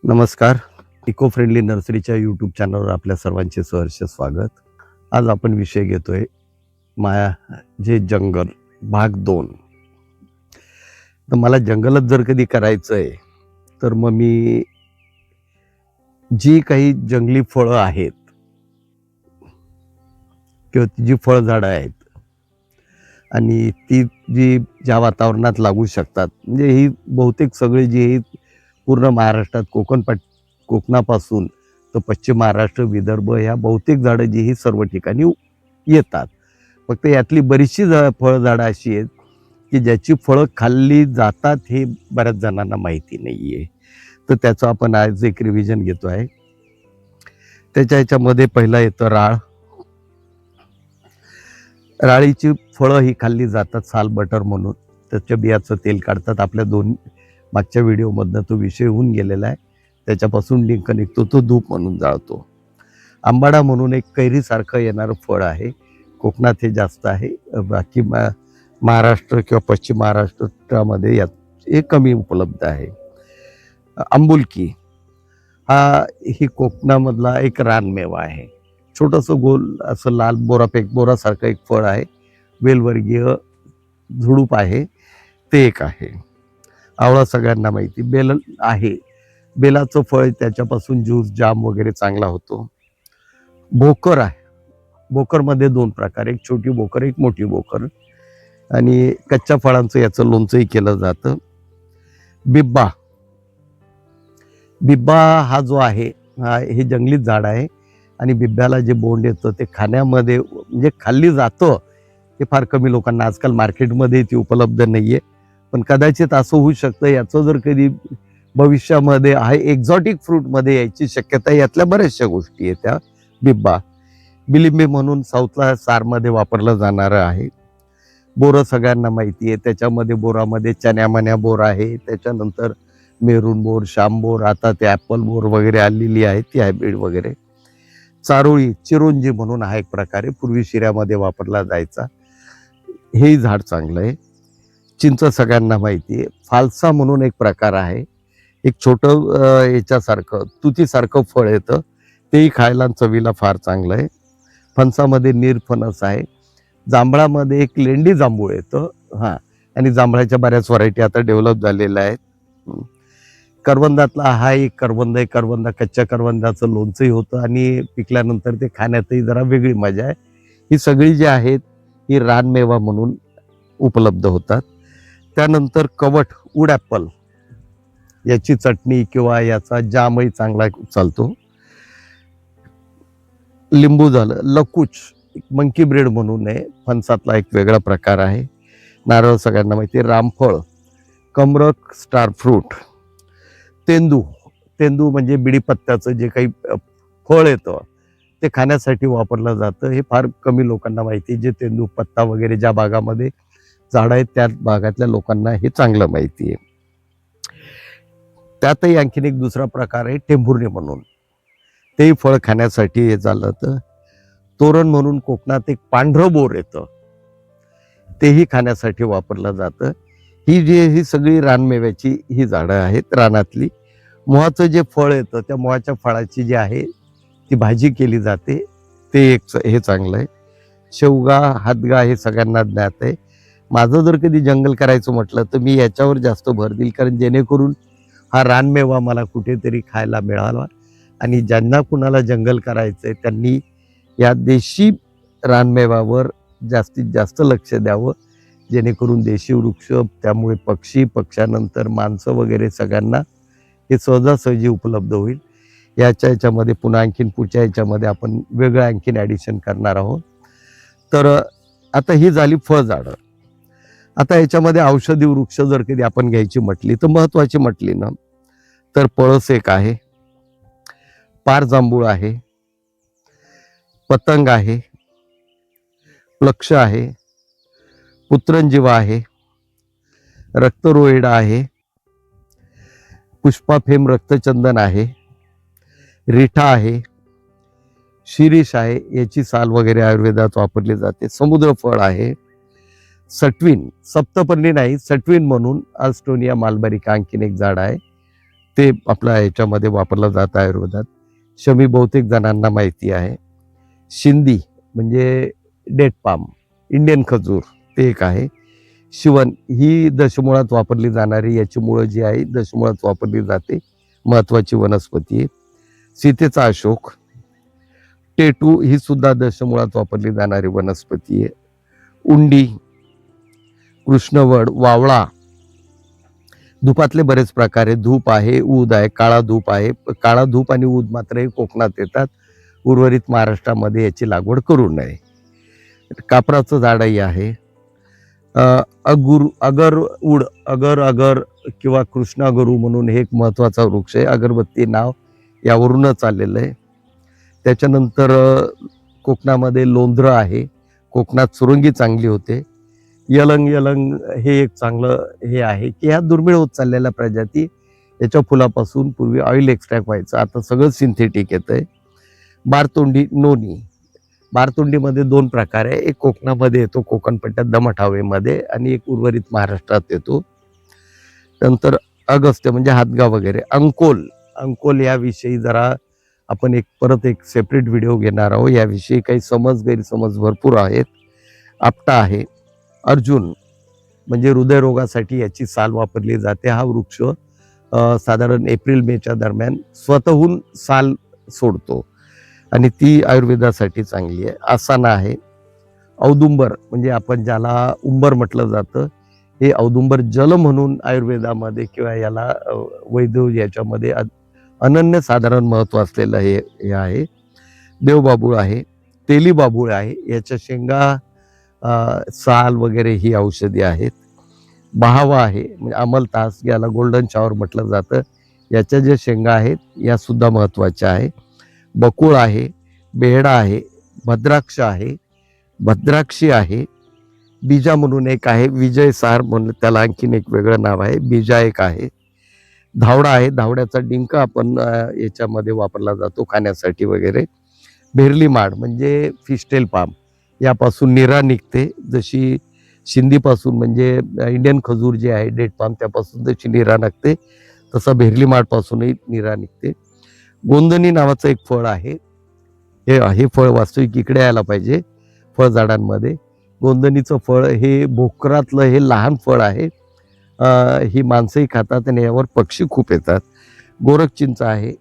नमस्कार. Eco friendly नर्सरीच्या YouTube चॅनलवर आपल्या सर्वांचे सहर्ष स्वागत. आज आपण विषय घेतोय माझे जंगल भाग 2. तर मला जंगलच जर कधी करायचं आहे तर मग मी जी काही जंगली फळं आहेत किंवा ती जी फळझाडं आहेत आणि ती ज्या वातावरणात लागू शकतात, म्हणजे ही बहुतेक सगळी जी पूर्ण महाराष्ट्रात कोकणापासून तर पश्चिम महाराष्ट्र, विदर्भ ह्या बहुतेक झाडं जी ही सर्व ठिकाणी येतात. फक्त यातली बरीचशी फळझाडं अशी आहेत की ज्याची फळं खाल्ली जातात हे बऱ्याच जणांना माहिती नाही आहे. तर त्याचं आपण आज एक रिव्हिजन घेतो आहे. ह्याच्यामध्ये पहिला येतं राळ. राळीची फळं ही खाल्ली जातात साल बटर म्हणून. त्याच्या बियाचं तेल काढतात. आपल्या दोन मागच्या व्हिडिओमधनं तो विषय होऊन गेलेला आहे. त्याच्यापासून डिंक निघतो, तो धूप म्हणून जाळतो. आंबाडा म्हणून एक कैरीसारखं येणारं फळ आहे. कोकणात हे जास्त आहे. बाकी महाराष्ट्र किंवा पश्चिम महाराष्ट्रामध्ये हे कमी उपलब्ध आहे. आंबुलकी हा ही कोकणामधला एक रानमेवा आहे. छोटंसं गोल असं लाल बोरासारखं एक फळ आहे. वेलवर्गीय झुडूप आहे, ते एक आहे. आवळा सगळ्यांना माहिती. बेल आहे. बेलाचं फळ, त्याच्यापासून ज्यूस जाम वगैरे चांगला होतो. भोकर आहे. भोकरमध्ये 2 प्रकार, एक छोटी भोकर, एक मोठी भोकर. आणि कच्च्या फळांचं याचं लोणचंही केलं जातं. बिब्बा. बिब्बा हा जो आहे हे जंगलीत झाड आहे आणि बिब्ब्याला जे बोंड येतं ते खाण्यामध्ये म्हणजे खाल्ली जातं. हे फार कमी लोकांना, आजकाल मार्केटमध्ये ती उपलब्ध नाहीये. पण कदाचित असं होऊ शकतं याचं जर कधी भविष्यामध्ये आहे एक्झॉटिक फ्रूटमध्ये यायची शक्यता. यातल्या बऱ्याचशा गोष्टी आहेत त्या. बिब्बा. बिलिंबी म्हणून साऊथला सारमध्ये वापरलं जाणारं आहे. बोरं सगळ्यांना माहिती आहे. त्याच्यामध्ये बोरामध्ये चण्यामण्या बोर आहे, त्याच्यानंतर मेरून बोर, श्याम बोर, आता ते ॲपल बोर वगैरे आलेली आहे ती हायब्रिड वगैरे. चारोळी, चिरोंजी म्हणून हा एक प्रकार आहे, पूर्वी शिऱ्यामध्ये वापरला जायचा. हेही झाड चांगलं आहे. चिंच सगळ्यांना माहिती आहे. फालसा म्हणून एक प्रकार आहे. एक छोटं याच्यासारखं तुतीसारखं फळ येतं, तेही खायला चवीला फार चांगलं आहे. फणसामध्ये निरफणस आहे. जांभळामध्ये एक लेंडी जांभूळ येतं. आणि जांभळाच्या बऱ्याच व्हरायटी आता डेव्हलप झालेल्या आहेत. करवंदातला हा एक करवंद आहे. कच्च्या करवंदाचं लोणचंही होतं आणि पिकल्यानंतर ते खाण्यातही जरा वेगळी मजा आहे. ही सगळी जी आहेत ही रानमेवा म्हणून उपलब्ध होतात. त्यानंतर कवठ, वूड ॲपल, याची चटणी किंवा याचा जामही चांगला चालतो. लिंबू झालं. लकुच, मंकी ब्रेड म्हणून आहे, फणसातला एक वेगळा प्रकार आहे. नारळ सगळ्यांना माहिती आहे. रामफळ, कमरक, स्टार फ्रूट. तेंदू म्हणजे बिडीपत्त्याचं जे काही फळ येतं ते खाण्यासाठी वापरलं जातं. हे फार कमी लोकांना माहिती. जे तेंदू पत्ता वगैरे ज्या भागामध्ये झाड आहेत त्या भागातल्या लोकांना हे चांगलं माहिती आहे. त्यातही आणखीन एक दुसरा प्रकार आहे टेंभुर्णी म्हणून. तेही फळ खाण्यासाठी हे झालं. तर तोरण म्हणून कोकणात एक पांढरं बोर येतं, तेही खाण्यासाठी वापरलं जातं. ही सगळी रानमेव्याची ही झाडं आहेत रानातली. मोहाचं जे फळ येतं त्या मोहाच्या फळाची जी आहे ती भाजी केली जाते, ते एक हे चांगलं आहे. शेवगा, हातगा हे सगळ्यांना ज्ञात आहे. माझं जर कधी जंगल करायचं म्हटलं तर मी याच्यावर जास्त भर देईल, कारण जेणेकरून हा रानमेवा मला कुठेतरी खायला मिळाला. आणि ज्यांना कुणाला जंगल करायचं आहे त्यांनी या देशी रानमेव्यावर जास्तीत जास्त लक्ष द्यावं, जेणेकरून देशी वृक्ष, त्यामुळे पक्ष्यानंतर माणसं वगैरे सगळ्यांना हे सहजासहजी उपलब्ध होईल. याच्यामध्ये पुन्हा आणखीन पुढच्या याच्यामध्ये आपण वेगळं आणखीन ॲडिशन करणार आहोत. तर आता ही झाली फळझाडं. आता याच्यामध्ये औषधी वृक्ष जर कधी आपण घ्यायची म्हटली तर महत्वाची म्हटली ना तर पळस एक आहे, पार जांभूळ आहे, पतंग आहे, प्लक्ष आहे, पुत्रंजीवा आहे, रक्तरोहिडा आहे, पुष्पाफेम रक्तचंदन आहे, रिठा आहे, शिरीष आहे, याची साल वगैरे आयुर्वेदात वापरली जाते. समुद्रफळ आहे, सटवीन, सप्तपर्णी नाही, सटवीन म्हणून अल्स्टोनिया मालबरिका आणखीन एक झाड आहे. ते आपल्या याच्यामध्ये वापरलं जातं आयुर्वेदात. शमी बहुतेक जणांना माहिती आहे. शिंदी म्हणजे डेट पाम, इंडियन खजूर ते एक आहे. शिवन ही दशमुळात वापरली जाणारी, याची मुळं जी आहे दशमुळात वापरली जाते, महत्वाची वनस्पती आहे. सीतेचा अशोक, टेटू ही सुद्धा दशमुळात वापरली जाणारी वनस्पती आहे. उंडी, कृष्णवड, वावळा, धूपातले बरेच प्रकार आहे. धूप आहे, ऊद आहे, काळा धूप आहे. काळा धूप आणि ऊद मात्र हे कोकणात येतात, उर्वरित महाराष्ट्रामध्ये याची लागवड करू नये. कापराचं झाडही आहे. अगर किंवा कृष्ण अगरू म्हणून हे एक महत्वाचा वृक्ष आहे. अगरबत्ती नाव यावरूनच आलेलं आहे. त्याच्यानंतर कोकणामध्ये लोंध्र आहे, कोकणात सुरंगी चांगली होते. यलंग हे एक चांगलं हे आहे की ह्या दुर्मिळ होत चाललेल्या प्रजाती, याच्या फुलापासून पूर्वी ऑइल एक्स्ट्रॅक्ट व्हायचं, आता सगळं सिंथेटिक येतंय. बारतोंडी, नोनी. बारतोंडीमध्ये 2 प्रकार आहे, एक कोकणामध्ये येतो, कोकण पट्ट्यात दमट हवेमध्ये, आणि एक उर्वरित महाराष्ट्रात येतो. नंतर अगस्त्य म्हणजे हातगाव वगैरे. अंकोल याविषयी जरा आपण परत एक सेपरेट व्हिडिओ घेणार आहोत. याविषयी काही गैरसमज भरपूर आहेत. आपटा आहे. अर्जुन म्हणजे हृदयरोगासाठी याची साल वापरली जाते. हा वृक्ष साधारण एप्रिल-मेच्या दरम्यान स्वतःहून साल सोडतो आणि ती आयुर्वेदासाठी चांगली आहे. आसाना आहे. औदुंबर म्हणजे आपण ज्याला उंबर म्हटलं जातं, हे औदुंबर जल म्हणून आयुर्वेदामध्ये किंवा याला वैद्य याच्यामध्ये अनन्य साधारण महत्व असलेलं हे आहे. देवबाबूळ आहे. तेली बाबूळ आहे. याच्या शेंगा, साल वगैरे ही औषधी आहेत. बहावा आहे म्हणजे अमलतास, याला गोल्डन शॉवर म्हटलं जातं, याच्या ज्या शेंगा आहेत या सुद्धा महत्वाच्या आहे. बकुळ आहे. बेहडा आहे. भद्राक्ष आहे. भद्राक्षी आहे. बीजा म्हणून एक आहे, विजय सार म्हणून त्याला आणखीन एक वेगळं नाव आहे. बीजा एक आहे. धावडा आहे. धावड्याचा डिंक आपण याच्यामध्ये वापरला जातो खाण्यासाठी वगैरे. भेरली माड म्हणजे फिस्टेल पाम, यापासून निरा निघते. जशी शिंदीपासून म्हणजे इंडियन खजूर जे आहे डेट पाम, त्यापासून जशी निरा निघते, तसा भेरली माडपासूनही निरा निघते. गोंदणी नावाचं एक फळ आहे. हे फळ वास्तविक इकडे यायला पाहिजे फळझाडांमध्ये. गोंदणीचं फळ हे भोकरातलं हे लहान फळ आहे. ही माणसंही खातात आणि यावर पक्षी खूप येतात. गोरखचिंच आहे.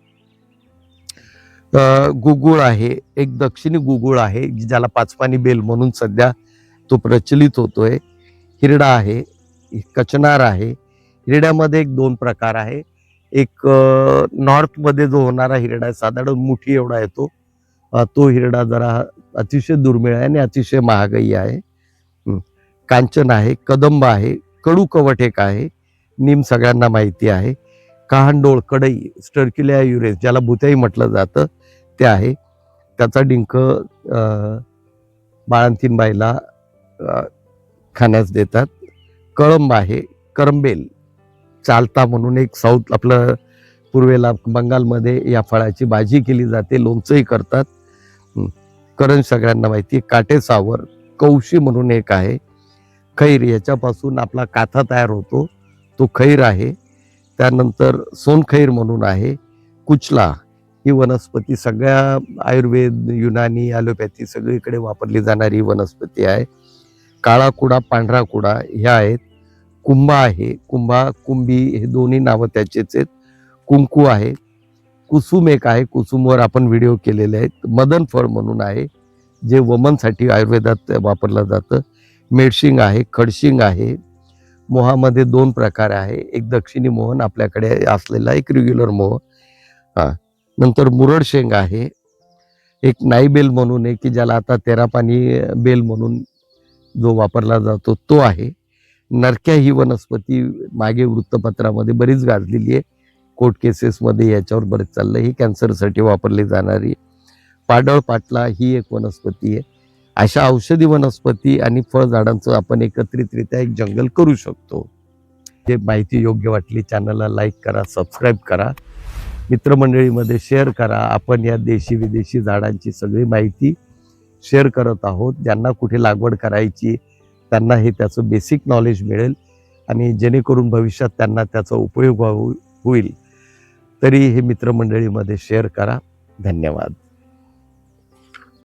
गुगुळ आहे. एक दक्षिणी गुगुळ आहे ज्याला पाचपानी बेल म्हणून सध्या तो प्रचलित होतोय. हिरडा आहे. कचनार आहे. हिरड्यामध्ये एक 2 प्रकार आहे. एक नॉर्थमध्ये जो होणारा हिरडा आहे, साधारण मुठी एवढा येतो, तो हिरडा जरा अतिशय दुर्मिळ आहे आणि अतिशय महागही आहे. कांचन आहे. कदंब आहे. कडू कवट एक आहे. नीम सगळ्यांना माहिती आहे. कहांडोळ, कडई, स्टर्क्युलिया युरेस ज्याला भुत्याई म्हटलं जातं ते आहे. त्याचा डिंक बाळंतीण बाईला खाण्यास देतात. कळंब आहे. करंबेल, चालता म्हणून एक साऊथ आपलं पूर्वेला बंगालमध्ये या फळाची भाजी केली जाते, लोणचंही करतात. करंज सगळ्यांना माहिती आहे. काटेसावर, कौशी म्हणून एक आहे. खैर, याच्यापासून आपला काथा तयार होतो, तो खैर आहे. त्यानंतर सोनखैर म्हणून आहे. कुचला ही वनस्पती सगळ्या आयुर्वेद, युनानी, ॲलोपॅथी सगळीकडे वापरली जाणारी वनस्पती आहे. काळा कुडा, पांढरा कुडा ह्या आहेत. कुंभा आहे. कुंभी हे दोन्ही नावं त्याचेच आहेत. कुंकू आहे. कुसुम एक आहे. कुसुमवर आपण व्हिडिओ केलेले आहेत. मदन फळ म्हणून आहे, जे वमनसाठी आयुर्वेदात वापरलं जातं. मेडशिंग आहे. खडशिंग आहे. मोहामध्ये 2 प्रकार आहे. एक दक्षिणी मोहन आपल्याकडे असलेला, एक रेग्युलर मोह. नंतर मुरड शेंग आहे. एक नाई बेल म्हणून आहे की ज्याला आता तेरापानी बेल म्हणून जो वापरला जातो तो आहे. नरक्या ही वनस्पती मागे वृत्तपत्रामध्ये बरीच गाजलेली आहे, कोर्ट केसेसमध्ये याच्यावर बरेच चाललं. ही कॅन्सरसाठी वापरली जाणारी. पाडळ पाटला ही एक वनस्पती आहे. अशा औषधी वनस्पती आणि फळझाडांचं आपण एकत्रितरित्या एक जंगल करू शकतो. जे माहिती योग्य वाटली, चॅनलला लाईक करा, सबस्क्राईब करा, मित्रमंडळीमध्ये शेअर करा. आपण या देशी विदेशी झाडांची सगळी माहिती शेअर करत आहोत. ज्यांना कुठे लागवड करायची त्यांना हे त्याचं बेसिक नॉलेज मिळेल आणि जेणेकरून भविष्यात त्यांना त्याचा उपयोग होईल. तरी हे मित्रमंडळीमध्ये शेअर करा. धन्यवाद.